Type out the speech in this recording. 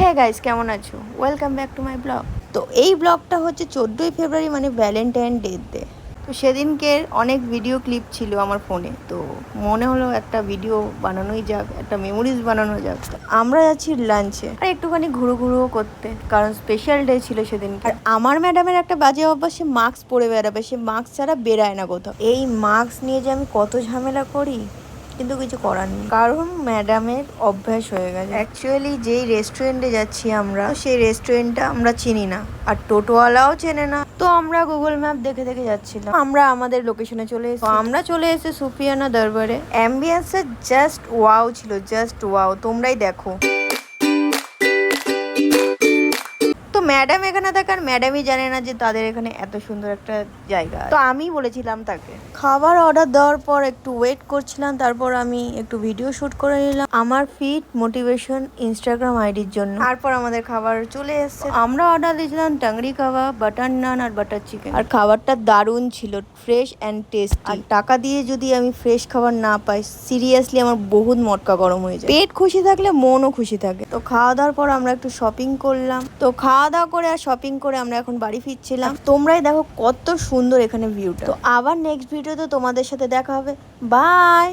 Hey guys, কেমন আছো? Welcome back to my blog. তো এই ব্লগটা হচ্ছে 14ই ফেব্রুয়ারি, মানে ভ্যালেন্টাইন ডে। তো সেদিনকে অনেক ভিডিও ক্লিপ ছিল আমার ফোনে, তো মনে হলো একটা ভিডিও বানানোই যাক, একটা মেমোরিজ বানানো যাক। তো আমরা যাচ্ছি লাঞ্চে আর একটুখানি ঘুরো করতে, কারণ স্পেশাল ডে ছিল সেদিন। আর আমার ম্যাডামের একটা বাজে অভ্যাস, সে মাস্ক পরে বেড়াবে, সে মাস্ক ছাড়া বেরায় না কোথাও। এই মাস্ক নিয়ে যে আমি কত ঝামেলা করি, কিন্তু কিছু করার নেই, কারণ ম্যাডামের অভ্যাস হয়ে গেছে। অ্যাকচুয়ালি যেই রেস্টুরেন্টে যাচ্ছি আমরা, সেই রেস্টুরেন্টটা আমরা চিনি না, আর টোটোওয়ালাও চেনে না। তো আমরা গুগল ম্যাপ দেখে দেখে যাচ্ছিলাম। আমরা আমাদের লোকেশনে চলে এসেছি। আমরা চলে এসে সুফিয়ানা দরবারে। অ্যাম্বিয়েন্সটা জাস্ট ওয়াও ছিল, জাস্ট ওয়াও, তোমরাই দেখো। তো ম্যাডাম এখানে থাকে, আর ম্যাডামই জানে না যে তাদের এখানে এত সুন্দর একটা জায়গা। তো আমি বলেছিলাম তাকে। খাবার অর্ডার দেওয়ার পর একটু ওয়েট করছিলাম, তারপর আমি একটু ভিডিও শুট করে নিলাম আমার ফিট মোটিভেশন ইনস্টাগ্রাম আইডির জন্য। তারপর আমাদের খাবার চলে এসেছে। আমরা অর্ডার দিয়েছিলাম টাংরি কাবাব, বাটার নান আর বাটার চিকেন। আর খাবারটা দারুণ ছিল, ফ্রেশ অ্যান্ড টেস্টি। আর টাকা দিয়ে যদি আমি ফ্রেশ খাবার না পাই, সিরিয়াসলি আমার বহুত মটকা গরম হয়ে যায়। পেট খুশি থাকলে মনও খুশি থাকে। তো খাওয়া দাওয়ার পর আমরা একটু শপিং করলাম। তো খাওয়া দাওয়া করে আর শপিং করে আমরা এখন বাড়ি ফিরছিলাম। তোমরাই দেখো কত সুন্দর এখানে ভিউটা। তো আবার নেক্সট ভিডিওতে তোমাদের সাথে দেখা হবে। বাই।